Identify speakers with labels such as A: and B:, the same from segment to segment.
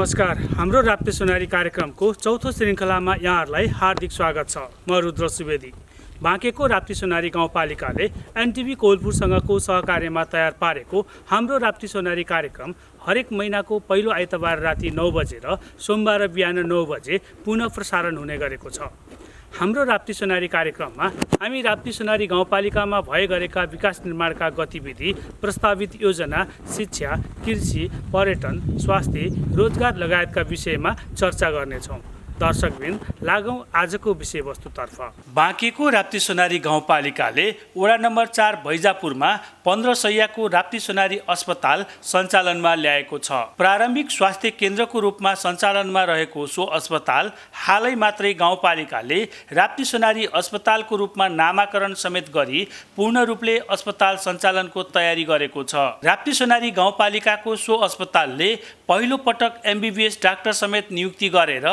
A: नमस्कार। हाम्रो राप्ती सुनारी कार्यक्रमको चौथो श्रृङ्खलामा यहाँहरूलाई हार्दिक स्वागत छ। म रुद्र सुवेदी। बाँकेको राप्ती सुनारी गाउँपालिकाले एनटिभी कोलपुरसँगको सहकार्यमा तयार पारेको हाम्रो राप्ती सुनारी कार्यक्रम हरेक महिनाको पहिलो आइतबार राति 9 बजे र सोमबार बिहान 9 बजे पुनः प्रसारण हुने गरेको छ। हाम्रो राप्ती सुनारी कार्यक्रममा हामी राप्ती सुनारी गाउँपालिकामा भए गरेका विकास निर्माणका गतिविधि, प्रस्तावित योजना, शिक्षा, कृषि, पर्यटन, स्वास्थ्य, रोजगार लगायतका विषयमा चर्चा गर्नेछौँ। दर्शकबिन, लागौँ आजको विषयवस्तुतर्फ। बाँकेको राप्ती सुनारी गाउँपालिकाले वडा नम्बर 4 भैजापुरमा 15 शैय्याको राप्ती सुनारी अस्पताल सञ्चालनमा ल्याएको छ। प्रारम्भिक स्वास्थ्य केन्द्रको रूपमा सञ्चालनमा रहेको सो अस्पताल हालै मात्रै गाउँपालिकाले राप्ती सुनारी अस्पतालको रूपमा नामाकरण समेत गरी पूर्ण रूपले अस्पताल सञ्चालनको तयारी गरेको छ। राप्ती सुनारी गाउँपालिकाको सो अस्पतालले पहिलो पटक एमबीबीएस डाक्टर समेत नियुक्ति गरेर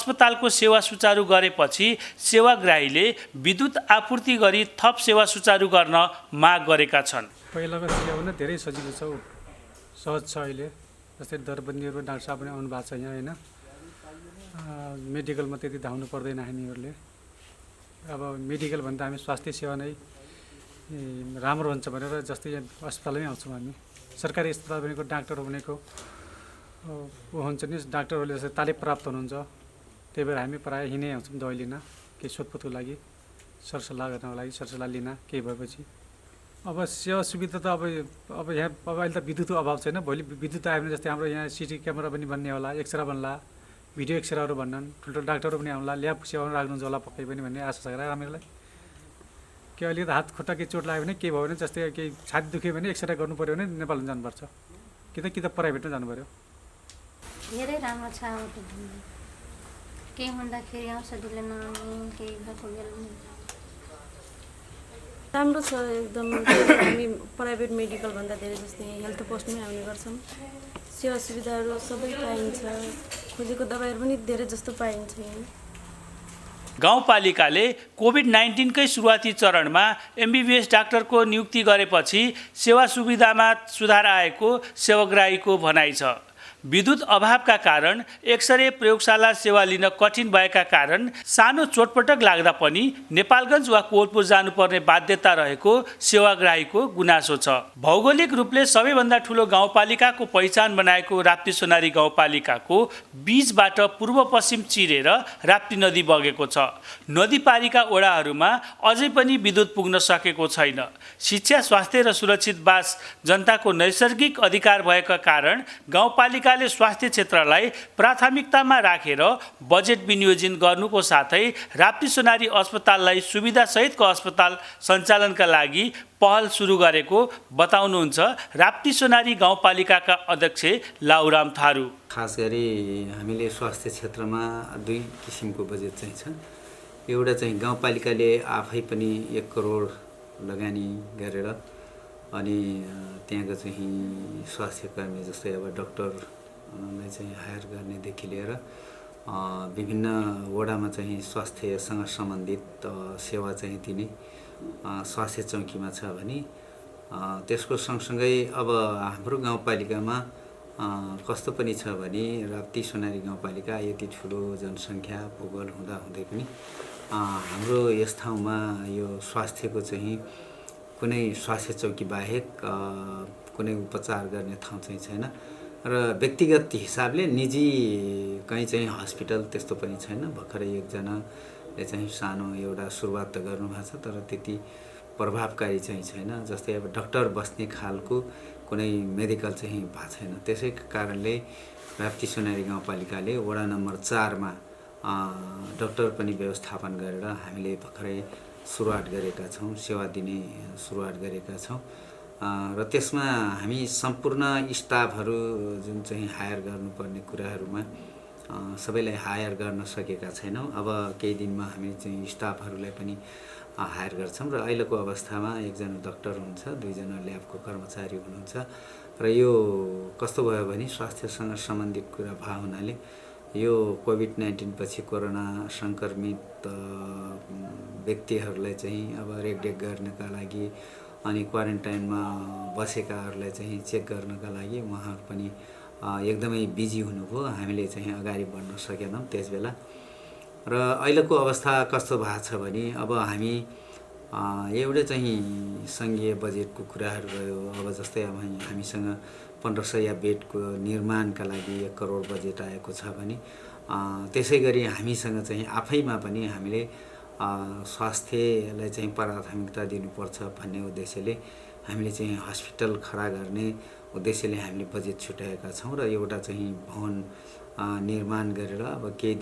A: अस्पतालको सेवा सुचारू गरेपछि सेवाग्राहीले विद्युत आपूर्ति गरी थप सेवा सुचारू गर्न माग गरेका छन्।
B: पहिलाको सेवा धेरै सजिलो छ, सहज छ। अहिले जस्तै दरबन्दीहरू डाक्टर साहब पनि आउनु भएको छ यहाँ होइन। मेडिकलमा त्यति धाउनु पर्दैन हामीहरूले। अब मेडिकल भन्दा हामी स्वास्थ्य सेवा नै राम्रो हुन्छ भनेर जस्तै यहाँ अस्पतालमै आउँछौँ हामी। सरकारी अस्पताल भनेको डाक्टर भनेको ऊ हुन्छ नि, डाक्टरहरूले जस्तै तालिम प्राप्त हुनुहुन्छ। त्यही भएर हामी प्रायः हिँडै आउँछौँ दबाई लिन, केही सोधपुछको लागि, सरसल्लाह गर्नको लागि, सरसल्लाह लिन केही भएपछि। अब सेवा सुविधा त अब यहाँ अब अहिले त विद्युतको अभाव छैन। भोलि विद्युत आयो भने जस्तै हाम्रो यहाँ सिटी क्यामेरा पनि बन्ने होला, एक्सरे बन्ला, भिडियो एक्सरेहरू भन्छन्, ठुल्ठुलो डाक्टरहरू पनि आउला, ल्याब सेवा राख्नुहुन्छ होला पक्कै पनि भन्ने आशा छ हामीहरूलाई। के अहिले त हात खुट्टा केही चोट लाग्यो भने, केही भयो भने, जस्तै केही छाती दुख्यो भने एक्सरे गर्नु पऱ्यो भने नेपालमा जानुपर्छ, कि त प्राइभेटमा जानु पऱ्यो।
C: धेरै राम्रो छ। केही हुँदाखेरि औषधिले नआउने, केही भएको बेला
D: राम्रो छ एकदम। हामी प्राइभेट मेडिकल भन्दा धेरै जस्तै हेल्थ पोस्टमै आउने गर्छौँ। सेवा सुविधाहरू सबै पाइन्छ, खोजेको दबाईहरू पनि धेरै जस्तो पाइन्छ यहाँ।
A: गाउँपालिकाले कोभिड-19 कै सुरुवाती चरणमा एमबीबीएस डाक्टरको नियुक्ति गरेपछि सेवा सुविधामा सुधार आएको सेवाग्राहीको भनाइ छ। विद्युत अभावका कारण एक्सरे प्रयोगशाला सेवा लिन कठिन भएका कारण सानो चोटपटक लाग्दा पनि नेपालगञ्ज वा कोलपुर जानुपर्ने बाध्यता रहेको सेवाग्राहीको गुनासो छ। भौगोलिक रूपले सबैभन्दा ठुलो गाउँपालिकाको पहिचान बनाएको राप्ती सुनारी गाउँपालिकाको बीचबाट पूर्व पश्चिम चिरेर राप्ती नदी बगेको छ। नदी पारीका वडाहरूमा अझै पनि विद्युत पुग्न सकेको छैन। शिक्षा, स्वास्थ्य र सुरक्षित बास जनताको नैसर्गिक अधिकार भएका कारण गाउँपालिका स्वास्थ्य क्षेत्रलाई प्राथमिकतामा राखेर बजेट विनियोजन गर्नुको साथै राप्ती सुनारी अस्पताललाई सुविधा सहितको अस्पताल सञ्चालनका लागि पहल सुरु गरेको बताउनुहुन्छ राप्ती सुनारी गाउँपालिकाका अध्यक्ष लाउराम थारू।
E: खास गरी हामीले स्वास्थ्य क्षेत्रमा दुई किसिमको बजेट चाहिँ छ। एउटा चाहिँ गाउँपालिकाले आफै पनि 1 करोड लगानी गरेर अनि त्यहाँको चाहिँ स्वास्थ्य कर्मी जस्तै अब डाक्टरलाई चाहिँ हायर गर्नेदेखि लिएर विभिन्न वडामा चाहिँ स्वास्थ्यसँग सम्बन्धित सेवा चाहिँ दिने स्वास्थ्य चौकीमा छ भने त्यसको सँगसँगै अब हाम्रो गाउँपालिकामा कस्तो पनि छ भने राप्ती सुनारी गाउँपालिका यति ठुलो जनसङ्ख्या भूगोल हुँदाहुँदै पनि हाम्रो यस ठाउँमा यो स्वास्थ्यको चाहिँ कुनै स्वास्थ्य चौकी बाहेक कुनै उपचार गर्ने ठाउँ चाहिँ छैन र व्यक्तिगत हिसाबले निजी कहीँ चाहिँ हस्पिटल त्यस्तो पनि छैन। भर्खरै एकजनाले चाहिँ सानो एउटा सुरुवात त गर्नुभएको छ, तर त्यति प्रभावकारी चाहिँ छैन। जस्तै अब डाक्टर बस्ने खालको कुनै मेडिकल चाहिँ भएको छैन। त्यसै कारणले राप्ती सुनारी गाउँपालिकाले वडा नम्बर 4 मा डाक्टर पनि व्यवस्थापन गरेर हामीले भर्खरै सुरुवात गरेका छौँ, सेवा दिने सुरुवात गरेका छौँ र त्यसमा हामी सम्पूर्ण स्टाफहरू जुन चाहिँ हायर गर्नुपर्ने कुराहरूमा सबैलाई हायर गर्न सकेका छैनौँ। अब केही दिनमा हामी चाहिँ स्टाफहरूलाई पनि हायर गर्छौँ र अहिलेको अवस्थामा 1 जना डाक्टर हुनुहुन्छ, 2 जना ल्याबको कर्मचारी हुनुहुन्छ र यो कस्तो भयो भने स्वास्थ्यसँग सम्बन्धित कुरा भएको हुनाले यो कोभिड-19 पछि कोरोना सङ्क्रमित व्यक्तिहरूलाई चाहिँ अब रेखदेख गर्नका लागि अनि क्वारेन्टाइनमा बसेकाहरूलाई चाहिँ चेक गर्नका लागि उहाँहरू पनि एकदमै बिजी हुनुभयो, हामीले चाहिँ अगाडि बढ्न सकेनौँ त्यसबेला। र अहिलेको अवस्था कस्तो भएको छ भने अब हामी एउटै चाहिँ सङ्घीय बजेटको कुराहरू भयो। अब जस्तै अब हामीसँग 1500 बेडको निर्माणका लागि 1 करोड बजेट आएको छ भने त्यसै गरी हामीसँग चाहिँ आफैमा पनि हामीले स्वास्थ्यलाई चाहिँ प्राथमिकता दिनुपर्छ भन्ने उद्देश्यले हामीले चाहिँ हस्पिटल खडा गर्ने उद्देश्यले हामीले बजेट छुट्याएका छौँ र एउटा चाहिँ भवन निर्माण गरेर अब केही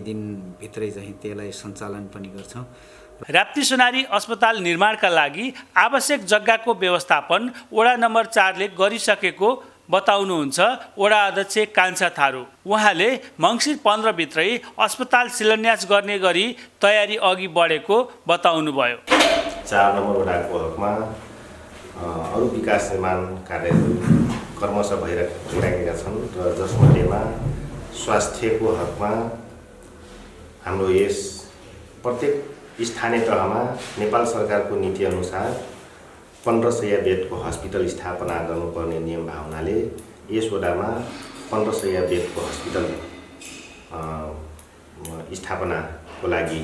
E: दिनभित्रै चाहिँ त्यसलाई सञ्चालन पनि गर्छौँ।
A: राप्ती सुनारी अस्पताल निर्माणका लागि आवश्यक जग्गाको व्यवस्थापन वडा नम्बर 4 ले गरिसकेको बताउनुहुन्छ वडा अध्यक्ष कान्छा थारू। उहाँले मङ्सिर 15 भित्रै अस्पताल शिलान्यास गर्ने गरी तयारी अघि बढेको बताउनुभयो।
F: 4 नम्बर वडाको हकमा अरू विकास निर्माण कार्यहरू क्रमशः भइरहेका छन् र जसमध्येमा स्वास्थ्यको हकमा हाम्रो यस प्रत्येक स्थानीय तहमा नेपाल सरकारको नीति अनुसार 1500 बेडको हस्पिटल स्थापना गर्नुपर्ने नियम भावनाले यस वडामा 1500 बेडको हस्पिटल स्थापनाको लागि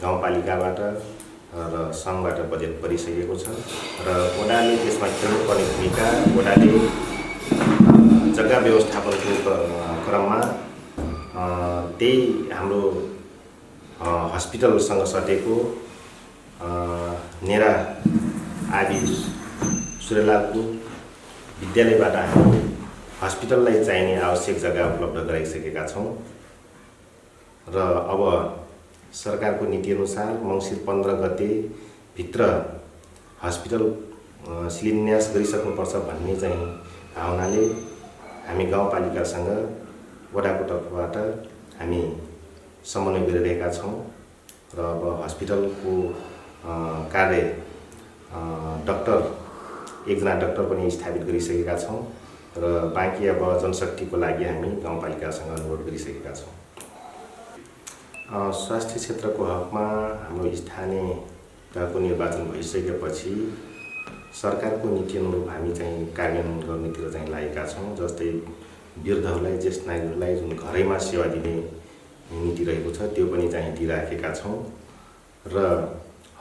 F: गाउँपालिकाबाट र सङ्घबाट बजेट परिसकेको छ र वडाले त्यसमा खेल्नुपर्ने भूमिका वडाले जग्गा व्यवस्थापनको क्रममा त्यही हाम्रो हस्पिटलसँग सटेको नेरा आदि सूर्यलालको विद्यालयबाट हामी हस्पिटललाई चाहिने आवश्यक जग्गा उपलब्ध गराइसकेका छौँ र अब सरकारको नीतिअनुसार मङ्सिर 15 गते भित्र हस्पिटल शिलान्यास गरिसक्नुपर्छ भन्ने चाहिँ भावनाले हामी गाउँपालिकासँग वडाको तर्फबाट हामी समन्वय गरिरहेका छौँ र अब हस्पिटलको कार्य एकजना डाक्टर पनि स्थापित गरिसकेका छौँ र बाँकी अब जनशक्तिको लागि हामी गाउँपालिकासँग अनुरोध गरिसकेका छौँ। स्वास्थ्य क्षेत्रको हकमा हाम्रो स्थानीय तहको निर्वाचन भइसकेपछि सरकारको नीति अनुरूप हामी चाहिँ कार्यान्वयन गर्नेतिर चाहिँ लागेका छौँ। जस्तै वृद्धहरूलाई, ज्येष्ठ नागरिकहरूलाई जुन घरैमा सेवा दिने नीति रहेको छ त्यो पनि चाहिँ दिइराखेका छौँ र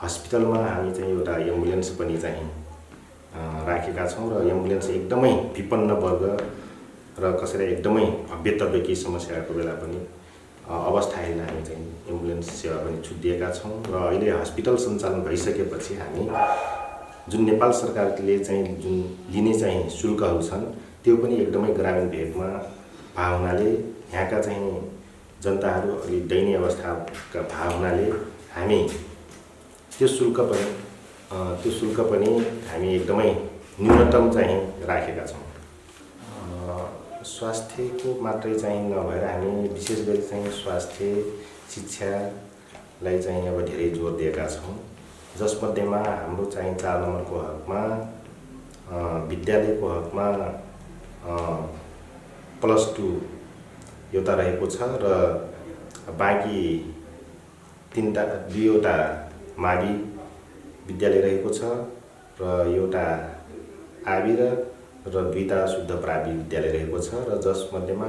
F: हस्पिटलमा हामी चाहिँ एउटा एम्बुलेन्स पनि चाहिँ राखेका छौँ र एम्बुलेन्स एकदमै विपन्न वर्ग र कसैलाई एकदमै भव्यतव्य केही समस्याको बेला पनि अवस्था हेरेर हामी चाहिँ एम्बुलेन्स सेवा पनि छुट्टिएका छौँ र अहिले हस्पिटल सञ्चालन भइसकेपछि हामी जुन नेपाल सरकारले चाहिँ जुन लिने चाहिँ शुल्कहरू छन् त्यो पनि एकदमै ग्रामीण भेगमा भावनाले यहाँका चाहिँ जनताहरू अलि दयनीय अवस्थाका भावनाले हामी त्यो शुल्क पनि हामी एकदमै न्यूनतम चाहिँ राखेका छौँ। स्वास्थ्यको मात्रै चाहिँ नभएर हामी विशेष गरी चाहिँ स्वास्थ्य शिक्षालाई चाहिँ अब धेरै जोड दिएका छौँ। जसमध्येमा हाम्रो चाहिँ 4 नम्बरको हकमा विद्यालयको हकमा +2 एउटा रहेको छ र बाँकी 2वटा मावि विद्यालय रहेको छ र एउटा आबि र 2टा शुद्ध प्रावि विद्यालय रहेको छ र जसमध्येमा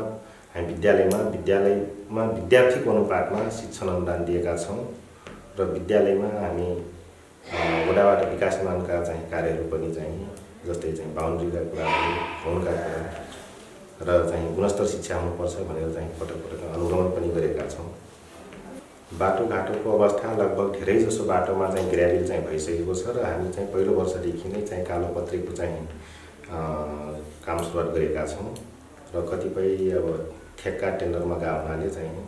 F: हामी विद्यालयमा विद्यार्थीको अनुपातमा शिक्षण अनुदान दिएका छौँ र विद्यालयमा हामी वडाबाट विकास निर्माणका चाहिँ कार्यहरू पनि चाहिँ जस्तै चाहिँ बााउन्ड्रीका कुराहरू, भवनका कुरा र चाहिँ गुणस्तर शिक्षा हुनुपर्छ भनेर चाहिँ पटक अनुगमन पनि गरेका छौँ। बाटोघाटोको अवस्था लगभग धेरै जसो बाटोमा चाहिँ ग्राभेल चाहिँ भइसकेको छ र हामी चाहिँ पहिलो वर्षदेखि नै चाहिँ कालोपत्रीको चाहिँ काम सुरुवात गरेका छौँ र कतिपय अब ठेक्का टेन्डरमा गएको हुनाले चाहिँ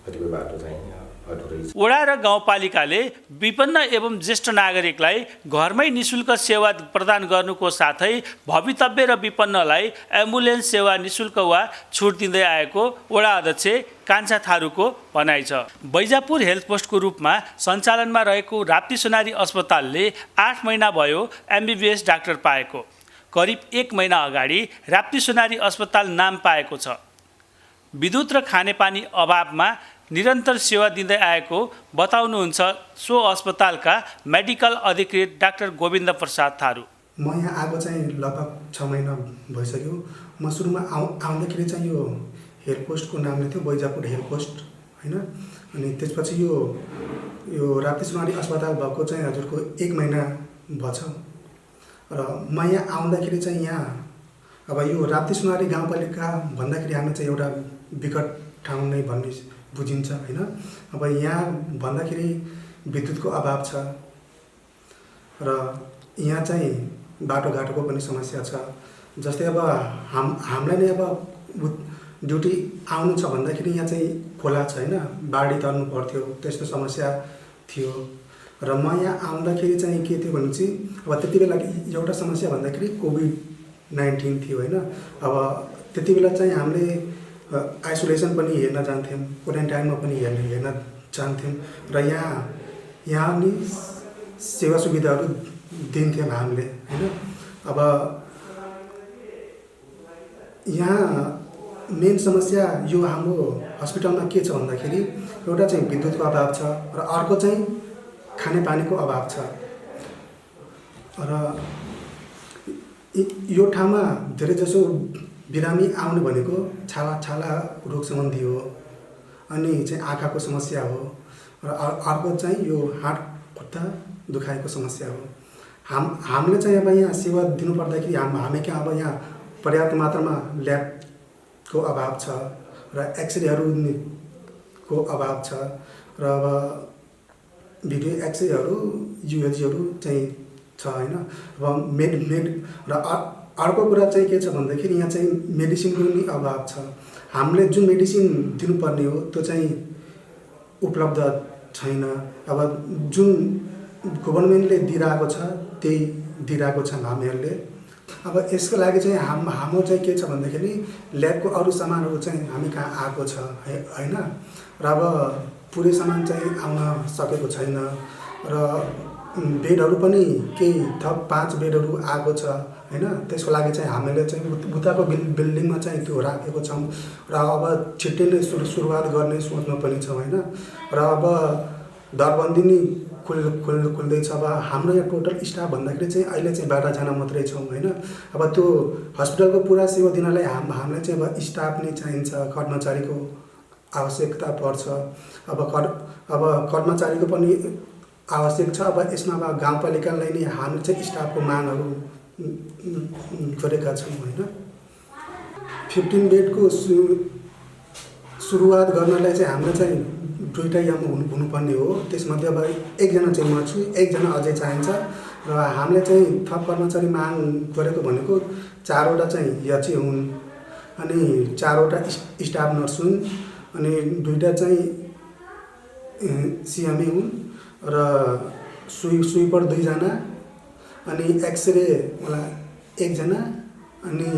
F: कतिपय बाटो चाहिँ अधुरै छ।
A: वडा र गाउँपालिकाले विपन्न एवं ज्येष्ठ नागरिकलाई घरमै निशुल्क सेवा प्रदान गर्नुको साथै भवितव्य र विपन्नलाई एम्बुलेन्स सेवा निशुल्क वा छुट दिँदै आएको वडा अध्यक्ष कान्छा थारूको भनाइ छ। बैजापुर हेल्थ पोस्टको रूपमा सञ्चालनमा रहेको राप्ती सुनारी अस्पतालले 8 महिना भयो MBBS डाक्टर पाएको। करिब 1 महिना अगाडि राप्ती सुनारी अस्पताल नाम पाएको छ। विद्युत र खानेपानी अभावमा निरन्तर सेवा दिँदै आएको बताउनुहुन्छ सो अस्पतालका मेडिकल अधिकृत डाक्टर गोविन्द प्रसाद थारू।
G: म यहाँ आएको चाहिँ लगभग 6 महिना भइसक्यो। म सुरुमा आउँदाखेरि चाहिँ यो हेल्प पोस्टको नामले थियो बैजापुर हेल्प पोस्ट होइन। अनि त्यसपछि यो राप्ती सुनवारी अस्पताल भएको चाहिँ हजुरको 1 महिना भएछ र म यहाँ आउँदाखेरि चाहिँ यहाँ अब यो राप्ती सुनवारी गाउँपालिका भन्दाखेरि हामी चाहिँ एउटा विकट ठाउँ नै भन्ने बुझिन्छ होइन। अब यहाँ भन्दाखेरि विद्युतको अभाव छ र यहाँ चाहिँ बाटोघाटोको पनि समस्या छ। जस्तै अब हामीलाई नै अब ड्युटी आउनु छ भन्दाखेरि यहाँ चाहिँ खोला छ होइन, बाढी तर्नु पर्थ्यो, त्यस्तो समस्या थियो। र म यहाँ आउँदाखेरि चाहिँ के थियो भने चाहिँ अब त्यति बेला एउटा समस्या भन्दाखेरि कोभिड-19 थियो होइन। अब त्यति बेला चाहिँ हामीले आइसोलेसन पनि हेर्न जान्थ्यौँ, क्वारेन्टाइनमा पनि हेर्न जान्थ्यौँ र यहाँ नि सेवा सुविधाहरू दिन्थ्यौँ हामीले होइन। अब यहाँ मेन समस्या यो हाम्रो हस्पिटलमा के छ भन्दाखेरि एउटा चाहिँ विद्युतको अभाव छ र अर्को चाहिँ खानेपानीको अभाव छ। र यो ठाउँमा धेरैजसो बिरामी आउने भनेको छाला रोग सम्बन्धी हो, अनि चाहिँ आँखाको समस्या हो र अर्को चाहिँ यो हात खुट्टा दुखाइको समस्या हो। हामीले चाहिँ अब यहाँ सेवा दिनु पर्दाखेरि हामी कहाँ अब यहाँ पर्याप्त मात्रामा ल्याबको अभाव छ र एक्सरेहरूको अभाव छ र अब भिडियो एक्सरेहरू युएजीहरू चाहिँ छ होइन। अब र अर्को कुरा चाहिँ के छ भन्दाखेरि यहाँ चाहिँ मेडिसिनको नि अभाव छ। हामीले जुन मेडिसिन दिनुपर्ने हो त्यो चाहिँ उपलब्ध छैन। अब जुन गभर्नमेन्टले दिइरहेको छ त्यही दिइरहेको छ हामीहरूले। अब यसको लागि चाहिँ हाम्रो चाहिँ के छ भन्दाखेरि ल्याबको अरू सामानहरू चाहिँ हामी कहाँ आएको छ होइन। र अब पुरै सामान चाहिँ आउन सकेको छैन र बेडहरू पनि केही थप 5 बेडहरू आएको छ होइन। त्यसको लागि चाहिँ हामीले चाहिँ उताको बिल्डिङमा चाहिँ त्यो राखेको छौँ र अब छिट्टै नै सुरुवात गर्ने सोचमा पनि छौँ होइन। र अब दरबन्दी नि खुल्दैछ। अब हाम्रो यहाँ टोटल स्टाफ भन्दाखेरि चाहिँ अहिले चाहिँ 12 जना मात्रै छौँ होइन। अब त्यो हस्पिटलको पुरा सेवा दिनलाई हामीलाई चाहिँ अब स्टाफ नै चाहिन्छ, कर्मचारीको आवश्यकता पर्छ। अब कर्मचारीको पनि आवश्यक छ। अब यसमा अब गाउँपालिकालाई नै हामीले चाहिँ स्टाफको मागहरू गरेका छौँ होइन। 15 बेडको सुरुवात गर्नलाई चाहिँ हाम्रो चाहिँ 2टा यहाँ हुनुपर्ने हो। त्यसमध्ये अब 1 जना चाहिँ म छु, 1 जना अझै चाहिन्छ र हामीले चाहिँ थप कर्मचारी माग गरेको भनेको 4वटा चाहिँ यची हुन्, अनि 4वटा स्टाफ नर्स हुन्, अनि 2टा चाहिँ सिएमए हुन् र स्विपर 2 जना, अनि एक्सरे वाला 1 जना, अनि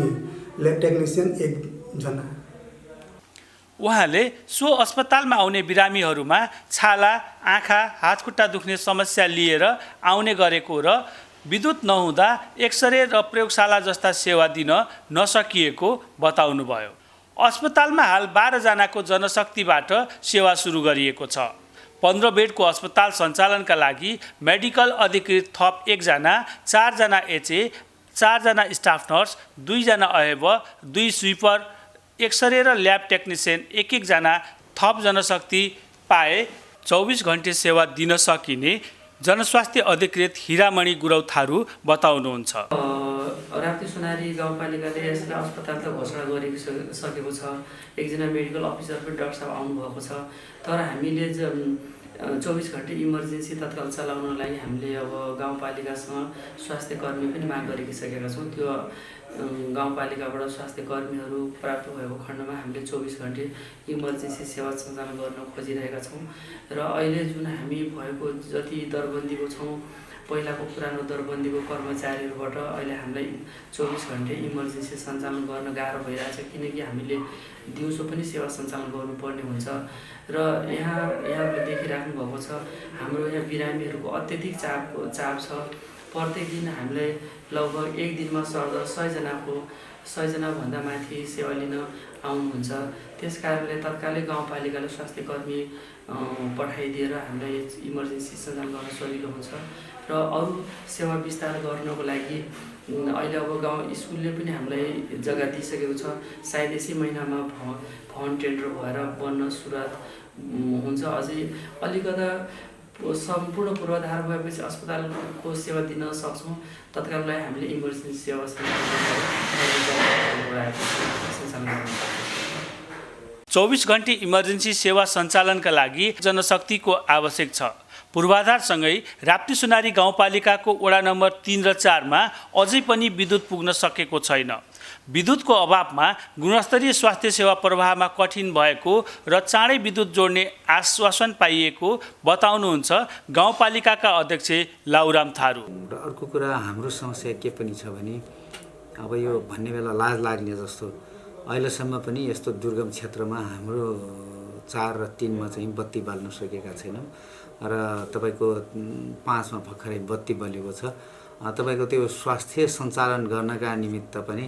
G: ल्याब टेक्निसियन 1 जना।
A: उहाँले सो अस्पतालमा आउने बिरामीहरूमा छाला, आँखा, हातखुट्टा दुख्ने समस्या लिएर आउने गरेको र विद्युत नहुँदा एक्सरे र प्रयोगशाला जस्ता सेवा दिन नसकिएको बताउनुभयो। अस्पतालमा हाल 12 जनाको जनशक्तिबाट सेवा सुरु गरिएको छ। 15 बेडको अस्पताल सञ्चालनका लागि मेडिकल अधिकृत थप 1 जना, 4 जना एचए, 4 जना स्टाफ नर्स, 2 जना अहेब, 2 स्विपर, एक्सरे र ल्याब टेक्निसियन 1-1 जना थप जनशक्ति पाए 24 घण्टे सेवा दिन सकिने जनस्वास्थ्य अधिकृत हिरामणि गुरौ थारू बताउनुहुन्छ।
H: राप्ती सुनारी गाउँपालिकाले यसलाई अस्पताल त घोषणा गरिसकेको छ। 1 जना मेडिकल अफिसर पनि डाक्टर साहब आउनुभएको छ। तर हामीले 24 घण्टे इमर्जेन्सी तत्काल चलाउनलाई हामीले अब गाउँपालिकासँग स्वास्थ्य कर्मी पनि माग गरिसकेका छौँ। त्यो गाउँपालिकाबाट स्वास्थ्य कर्मीहरू प्राप्त भएको खण्डमा हामीले 24 घण्टे इमर्जेन्सी सेवा सञ्चालन गर्न खोजिरहेका छौँ। र अहिले जुन हामी भएको जति दरबन्दीको छौँ, पहिलाको पुरानो दरबन्दीको कर्मचारीहरूबाट अहिले हामीलाई 24 घण्टे इमर्जेन्सी सञ्चालन गर्न गाह्रो भइरहेछ, किनकि हामीले दिउँसो पनि सेवा सञ्चालन गर्नुपर्ने हुन्छ। र यहाँले देखिराख्नु भएको छ हाम्रो यहाँ बिरामीहरूको अत्यधिक चाप छ। प्रत्येक दिन हामीले लगभग 1 दिनमा 100 जनाभन्दा माथि सेवा लिन आउनुहुन्छ। त्यस कारणले तत्कालै गाउँपालिकाले स्वास्थ्य कर्मी पठाइदिएर हामीलाई इमर्जेन्सी सञ्चालन गर्न सजिलो हुन्छ र अरू सेवा विस्तार गर्नको लागि अहिले अब गाउँ स्कुलले पनि हामीलाई जग्गा दिइसकेको छ। सायद यसै महिनामा भवन टेन्डर भएर बन्न सुरुवात हुन्छ। अझै अलिकता सम्पूर्ण पूर्वाधार भएपछि अस्पतालको सेवा दिन सक्छौँ। तत्काललाई हामीले इमर्जेन्सी सेवा सञ्चालन
A: 24 घण्टे इमर्जेन्सी सेवा सञ्चालनका लागि जनशक्तिको आवश्यक छ। पूर्वाधारसँगै राप्ती सुनारी गाउँपालिकाको वडा नम्बर 3 र 4 मा अझै पनि विद्युत पुग्न सकेको छैन। विद्युतको अभावमा गुणस्तरीय स्वास्थ्य सेवा प्रवाहमा कठिन भएको र चाँडै विद्युत जोड्ने आश्वासन पाइएको बताउनुहुन्छ गाउँपालिकाका अध्यक्ष लाउराम थारू।
E: र अर्को कुरा हाम्रो समस्या के पनि छ भने अब यो भन्ने बेला लाज लाग्ने जस्तो अहिलेसम्म पनि यस्तो दुर्गम क्षेत्रमा हाम्रो 4 र 3 मा चाहिँ बत्ती बाल्न सकेका छैनौँ र तपाईँको 5 मा भर्खरै बत्ती बलेको छ। तपाईँको त्यो स्वास्थ्य सञ्चालन गर्नका निमित्त पनि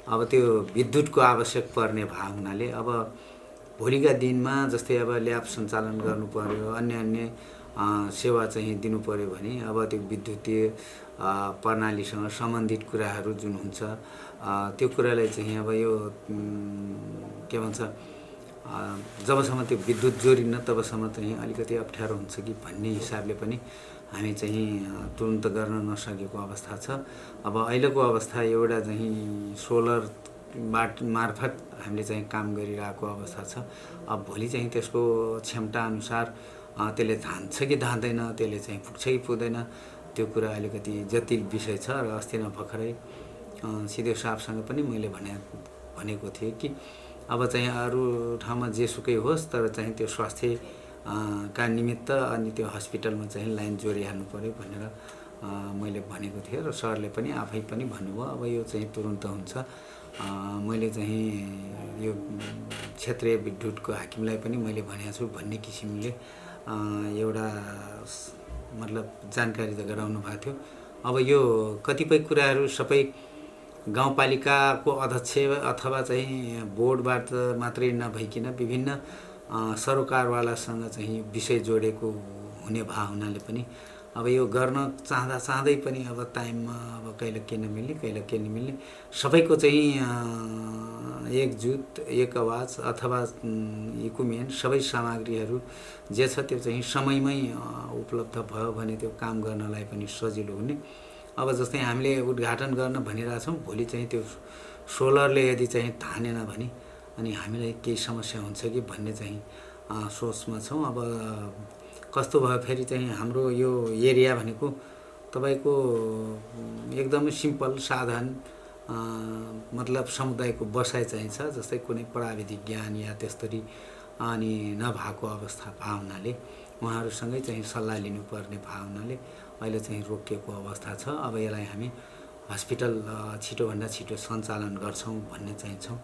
E: अब त्यो विद्युतको आवश्यक पर्ने भएको हुनाले अब भोलिका दिनमा जस्तै अब ल्याब सञ्चालन गर्नु पर्यो, अन्य सेवा चाहिँ दिनु पर्यो भने अब त्यो विद्युतीय प्रणालीसँग सम्बन्धित कुराहरू जुन हुन्छ त्यो कुरालाई चाहिँ अब यो के भन्छ जबसम्म त्यो विद्युत जोडिन्न तबसम्म चाहिँ अलिकति अप्ठ्यारो हुन्छ कि भन्ने हिसाबले पनि हामी चाहिँ तुरुन्त गर्न नसकेको अवस्था छ। अब अहिलेको अवस्था एउटा चाहिँ सोलर मार्फत हामीले चाहिँ काम गरिरहेको अवस्था छ। अब भोलि चाहिँ त्यसको क्षमता अनुसार त्यसले धान्छ कि धाँदैन, त्यसले चाहिँ पुग्छ कि पुग्दैन, त्यो कुरा अलिकति जटिल विषय छ। र अस्ति नै भर्खरै सिधे साहबसँग पनि मैले भनेको थिएँ कि अब चाहिँ अरू ठाउँमा जेसुकै होस् तर चाहिँ त्यो स्वास्थ्य का निमित्त अनि त्यो हस्पिटलमा चाहिँ लाइन जोडिहाल्नु पर्यो भनेर मैले भनेको थिएँ र सरले पनि आफै पनि भन्नुभयो अब यो चाहिँ तुरुन्त हुन्छ। मैले चाहिँ यो क्षेत्रीय विद्युतको हाकिमलाई पनि मैले भनेको छु भन्ने किसिमले एउटा मतलब जानकारी त गराउनु भएको थियो। अब यो कतिपय कुराहरू सबै गाउँपालिकाको अध्यक्ष अथवा चाहिँ बोर्डबाट मात्रै नभइकन विभिन्न सरोकारवालासँग चाहिँ विषय जोडेको हुने भए हुनाले पनि अब यो गर्न चाहँदै पनि अब टाइममा अब कहिले के नमिल्ने कहिले के नमिल्ने सबैको चाहिँ एकजुट एक आवाज अथवा इक्विपमेन्ट सबै सामग्रीहरू जे छ त्यो चाहिँ समयमै उपलब्ध भयो भने त्यो काम गर्नलाई पनि सजिलो हुने। अब जस्तै हामीले उद्घाटन गर्न भनिरहेछौँ, भोलि चाहिँ त्यो सोलरले यदि चाहिँ धानेन भने अनि हामीलाई केही समस्या हुन्छ कि भन्ने चाहिँ सोचमा छौँ। अब कस्तो भयो फेरि चाहिँ हाम्रो यो एरिया भनेको तपाईँको एकदमै सिम्पल साधारण मतलब समुदायको बसाइ चाहिँ छ, जस्तै कुनै प्राविधिक ज्ञान या त्यस्तरी अनि नभएको अवस्था भएको हुनाले उहाँहरूसँगै चाहिँ सल्लाह लिनुपर्ने भएको हुनाले अहिले चाहिँ रोकिएको अवस्था छ। अब यसलाई हामी हस्पिटल छिटोभन्दा छिटो सञ्चालन गर्छौँ भन्ने चाहन्छौँ।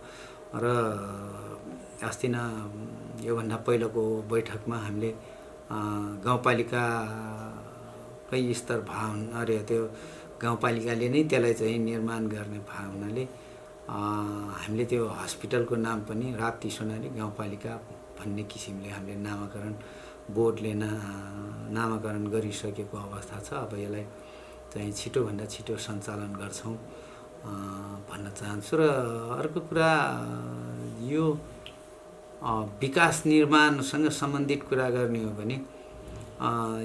E: र अस्ति न योभन्दा पहिलोको बैठकमा हामीले गाउँपालिकाकै स्तर भाव अरे त्यो गाउँपालिकाले नै त्यसलाई चाहिँ निर्माण गर्ने भाव हुनाले हामीले त्यो हस्पिटलको नाम पनि राप्ती सुनारी गाउँपालिका भन्ने किसिमले हामीले नामाकरण बोर्डले नामाकरण गरिसकेको अवस्था छ। अब यसलाई चाहिँ छिटोभन्दा छिटो सञ्चालन गर्छौँ भन्न चाहन्छु। र अर्को कुरा यो विकास निर्माणसँग सम्बन्धित कुरा गर्ने हो भने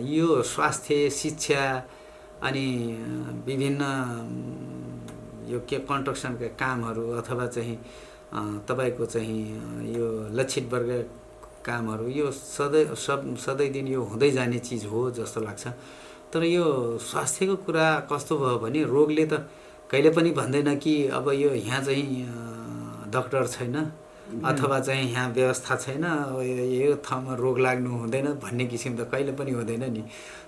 E: यो स्वास्थ्य शिक्षा अनि विभिन्न यो के कन्स्ट्रक्सनका कामहरू अथवा चाहिँ तपाईँको चाहिँ यो लक्षित वर्ग कामहरू यो सधैँ दिन यो हुँदै जाने चिज हो जस्तो लाग्छ। तर यो स्वास्थ्यको कुरा कस्तो भयो भने रोगले त कहिले पनि भन्दैन कि अब यो यहाँ चाहिँ डाक्टर छैन अथवा चाहिँ यहाँ व्यवस्था छैन, यो ठाउँमा रोग लाग्नु हुँदैन भन्ने किसिम त कहिले पनि हुँदैन नि।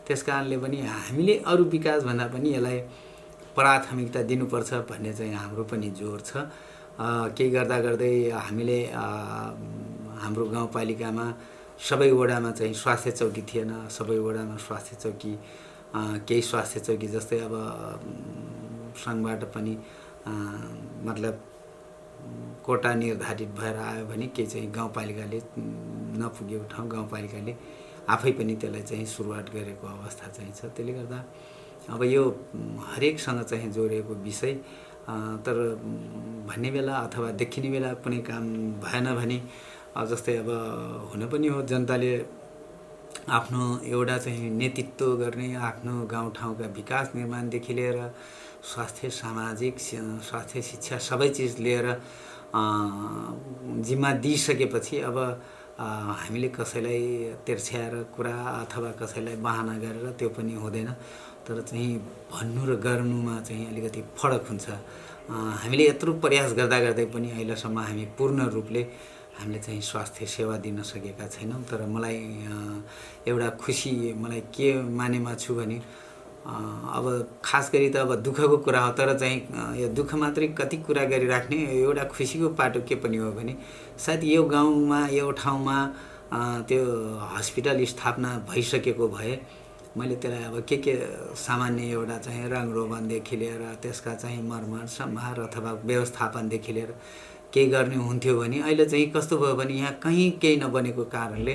E: त्यस कारणले पनि हामीले अरू विकास भन्दा पनि यसलाई प्राथमिकता दिनुपर्छ भन्ने चाहिँ हाम्रो पनि जोड छ। केही गर्दा गर्दै हामीले हाम्रो गाउँपालिकामा सबै वडामा चाहिँ स्वास्थ्य चौकी थिएन, सबै वडामा स्वास्थ्य चौकी केही स्वास्थ्य चौकी जस्तै अब सङ्घबाट पनि मतलब कोटा निर्धारित भएर आयो भने केही चाहिँ गाउँपालिकाले नपुगेको ठाउँ गाउँपालिकाले आफै पनि त्यसलाई चाहिँ सुरुवात गरेको अवस्था चाहिँ छ। त्यसले गर्दा अब यो हरेकसँग चाहिँ जोडिएको विषय, तर भन्ने बेला अथवा देखिने बेला कुनै काम भएन भने जस्तै अब हुन पनि हो, जनताले आफ्नो एउटा चाहिँ नेतृत्व गर्ने, आफ्नो गाउँठाउँका विकास निर्माणदेखि लिएर स्वास्थ्य, सामाजिक, स्वास्थ्य, शिक्षा सबै चिज लिएर जिम्मा दिइसकेपछि अब हामीले कसैलाई तिर्स्याएर कुरा अथवा कसैलाई बहाना गरेर त्यो पनि हुँदैन। तर चाहिँ भन्नु र गर्नुमा चाहिँ अलिकति फरक हुन्छ। हामीले यत्रो प्रयास गर्दा गर्दै पनि अहिलेसम्म हामी पूर्ण रूपले हामीले चाहिँ स्वास्थ्य सेवा दिन सकेका छैनौँ। तर मलाई एउटा खुसी मलाई के मानेमा छु भने अब खास गरी त अब दुःखको कुरा हो, तर चाहिँ यो दुःख मात्रै कति कुरा गरिराख्ने, एउटा खुसीको पाटो के पनि हो भने सायद यो गाउँमा यो ठाउँमा त्यो हस्पिटल स्थापना भइसकेको भए मैले त्यसलाई अब के सामान्य एउटा चाहिँ रङरोगनदेखि लिएर त्यसका चाहिँ मर्मर सम्भार अथवा व्यवस्थापनदेखि लिएर केही गर्ने हुन्थ्यो भने अहिले चाहिँ कस्तो भयो भने यहाँ कहीँ केही नबनेको कारणले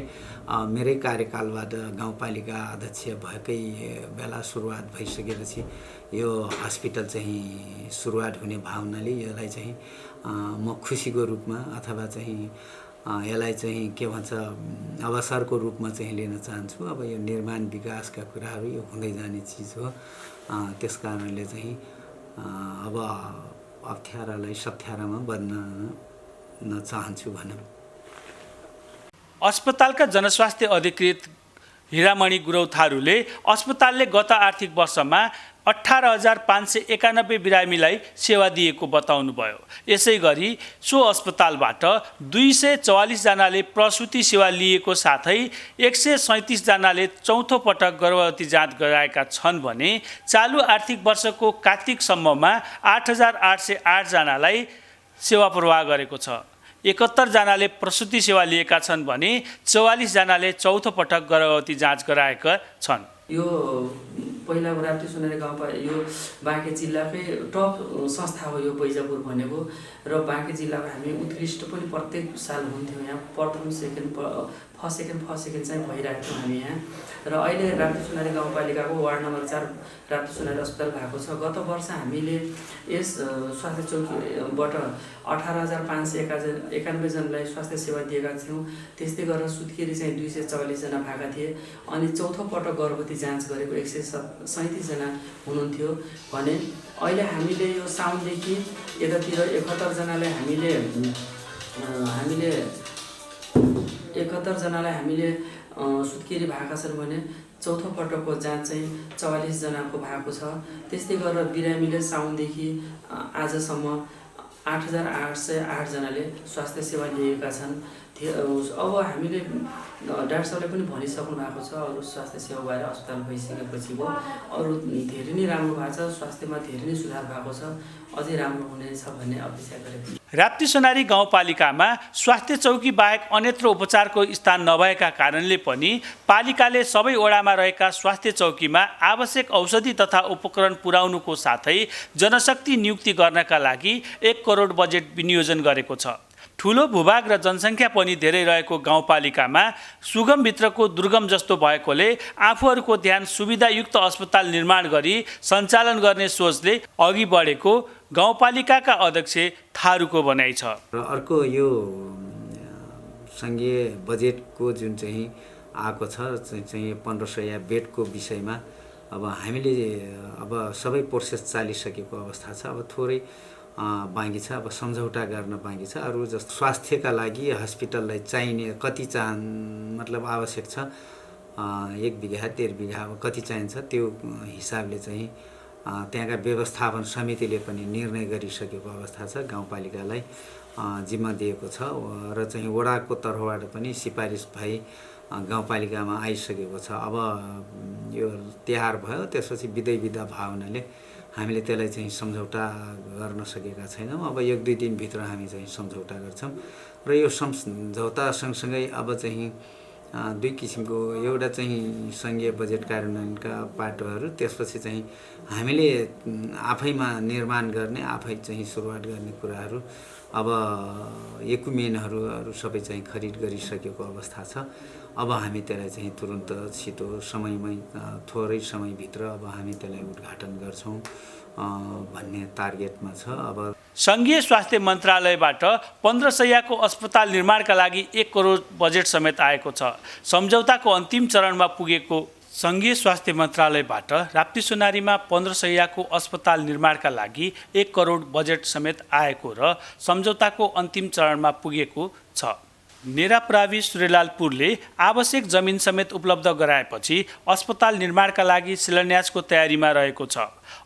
E: मेरै कार्यकालबाट गाउँपालिका अध्यक्ष भएकै बेला सुरुवात भइसकेपछि यो हस्पिटल चाहिँ सुरुवात हुने भावनाले यसलाई चाहिँ म खुसीको रूपमा अथवा चाहिँ यसलाई चाहिँ के भन्छ अवसरको रूपमा चाहिँ लिन चाहन्छु। अब यो निर्माण विकासका कुराहरू यो हुँदै जाने चिज हो। त्यस कारणले चाहिँ अब अप्ठ्यारालाई सप्ठ्यारामा बदल्न चाहन्छु भनौँ।
A: अस्पतालका जनस्वास्थ्य अधिकृत हिरामणि गुरौ थारूले अस्पतालले गत आर्थिक वर्षमा 18,591 बिरामीलाई सेवा दिएको बताउनुभयो। यसै गरी सो अस्पतालबाट 244 जनाले प्रसुति सेवा लिएको साथै 137 जनाले चौथो पटक गर्भवती जाँच गराएका छन् भने चालु आर्थिक वर्षको कार्तिकसम्ममा 8,808 जनालाई सेवा प्रवाह गरेको छ। 71 जनाले प्रसुति सेवा लिएका छन् भने 44 जनाले चौथो पटक गर्भवती जाँच गराएका छन्।
H: यो पहिला राप्ती सुनारी गाउँपालिका यो बाँके जिल्लाकै टप संस्था हो यो बैजापुर भनेको, र बाँके जिल्लाको हामी उत्कृष्ट पनि प्रत्येक साल हुन्थ्यौँ। यहाँ प्रथम फर्स्ट सेकेन्ड चाहिँ भइरहेको थियौँ हामी यहाँ। र अहिले राप्ती सुनारी गाउँपालिकाको वार्ड नम्बर 4 राप्ती सुनारी अस्पताल भएको छ। गत वर्ष हामीले यस स्वास्थ्य चौकीबाट 18,591 जनालाई स्वास्थ्य सेवा दिएका थियौँ। त्यस्तै गरेर सुत्केरी चाहिँ 244 जना भएका थिए। अनि चौथो पटक गर्भवती जाँच गरेको 137 जना हुनुहुन्थ्यो भने अहिले हामीले यो साउनदेखि यतातिर 71 जनालाई हामीले सुत्केरी भएका छन् भने चौथो पटकको जाँच चाहिँ 44 जनाको भएको छ। त्यस्तै गरेर बिरामीले साउनदेखि आजसम्म 8,808 जनाले स्वास्थ्य सेवा लिएका छन्। अब हामीले डाक्टर साहबले पनि भनिसक्नु भएको छ अरू स्वास्थ्य सेवा भएर अस्पताल भइसकेपछि अरू धेरै नै राम्रो भएको छ, स्वास्थ्यमा धेरै नै सुधार भएको छ, अझै राम्रो हुनेछ भन्ने अपेक्षा गरेको छु।
A: राप्ती सोनारी गाउँपालिकामा स्वास्थ्य चौकी बाहेक अन्यत्र उपचारको स्थान नभएका कारणले पनि पालिकाले सबै वडामा रहेका स्वास्थ्य चौकीमा आवश्यक औषधि तथा उपकरण पुर्याउनुको साथै जनशक्ति नियुक्ति गर्नका लागि 1 करोड बजेट विनियोजन गरेको छ। ठुलो भूभाग र जनसङ्ख्या पनि धेरै रहेको गाउँपालिकामा सुगमभित्रको दुर्गम जस्तो भएकोले आफूहरूको ध्यान सुविधायुक्त अस्पताल निर्माण गरी सञ्चालन गर्ने सोचले अघि बढेको गाउँपालिकाका अध्यक्ष थारूको भनाइ छ।
E: र अर्को यो सङ्घीय बजेटको जुन चाहिँ आएको छ चाहिँ 1500 बेडको विषयमा अब हामीले अब सबै प्रोसेस चालिसकेको अवस्था छ। अब थोरै बाँकी छ, अब सम्झौता गर्न बाँकी छ। अरू जस्तो स्वास्थ्यका लागि हस्पिटललाई चाहिने कति मतलब आवश्यक छ 1 बिघा 1.5 बिघा अब कति चाहिन्छ त्यो हिसाबले चाहिँ त्यहाँका व्यवस्थापन समितिले पनि निर्णय गरिसकेको अवस्था छ। गाउँपालिकालाई जिम्मा दिएको छ र चाहिँ वडाको तर्फबाट पनि सिफारिस भई गाउँपालिकामा आइसकेको छ। अब यो तिहार भयो, त्यसपछि बिदा भावनाले हामीले त्यसलाई चाहिँ सम्झौता गर्न सकेका छैनौँ। अब 1-2 दिनभित्र हामी चाहिँ सम्झौता गर्छौँ र यो सम्झौता सँगसँगै अब चाहिँ 2 किसिमको एउटा चाहिँ सङ्घीय बजेट कार्यान्वयनका पाटोहरू, त्यसपछि चाहिँ हामीले आफैमा निर्माण गर्ने आफै चाहिँ सुरुवात गर्ने कुराहरू अब इक्विपमेन्टहरू सबै चाहिँ खरिद गरिसकेको अवस्था छ। अब हामी त्यसलाई चाहिँ तुरुन्त छिटो समयमै थोरै समयभित्र अब हामी त्यसलाई उद्घाटन गर्छौँ भन्ने टार्गेटमा छ। अब
A: सङ्घीय स्वास्थ्य मन्त्रालयबाट 15 शय्याको अस्पताल निर्माणका लागि 1 करोड बजेट समेत आएको छ। सम्झौताको अन्तिम चरणमा पुगेको सङ्घीय स्वास्थ्य मन्त्रालयबाट राप्ती-सोनारीमा 15 शय्याको अस्पताल निर्माणका लागि 1 करोड बजेट समेत आएको र सम्झौताको अन्तिम चरणमा पुगेको छ। नेराप्रावि सूर्यलालपुरले आवश्यक जमिन समेत उपलब्ध गराएपछि अस्पताल निर्माणका लागि शिलान्यासको तयारीमा रहेको छ।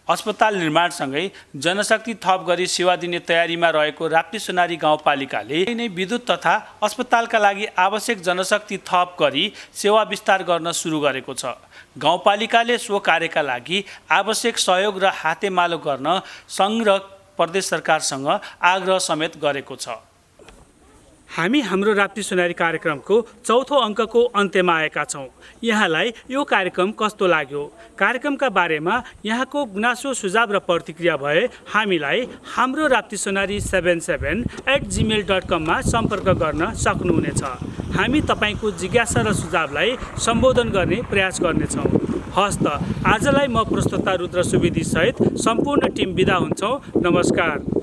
A: अस्पताल निर्माणसँगै जनशक्ति थप गरी सेवा दिने तयारीमा रहेको राप्ती-सोनारी गाउँपालिकाले नै विद्युत तथा अस्पतालका लागि आवश्यक जनशक्ति थप गरी सेवा विस्तार गर्न सुरु गरेको छ। गाउँपालिकाले सो कार्यका लागि आवश्यक सहयोग र हातेमालो गर्न सङ्घ र प्रदेश सरकारसँग आग्रह समेत गरेको छ। हामी हाम्रो राप्ती-सोनारी कार्यक्रमको चौथो अङ्कको अन्त्यमा आएका छौँ। यहाँलाई यो कार्यक्रम कस्तो लाग्यो? कार्यक्रमका बारेमा यहाँको गुनासो सुझाव र प्रतिक्रिया भए हामीलाई हाम्रो राप्ती-सोनारी 77@gmail.com मा सम्पर्क गर्न सक्नुहुनेछ। हामी तपाईँको जिज्ञासा र सुझावलाई सम्बोधन गर्ने प्रयास गर्नेछौँ। हस् त आजलाई म प्रस्तोता रुद्र सुवेदी सहित सम्पूर्ण टिम बिदा हुन्छौँ। नमस्कार।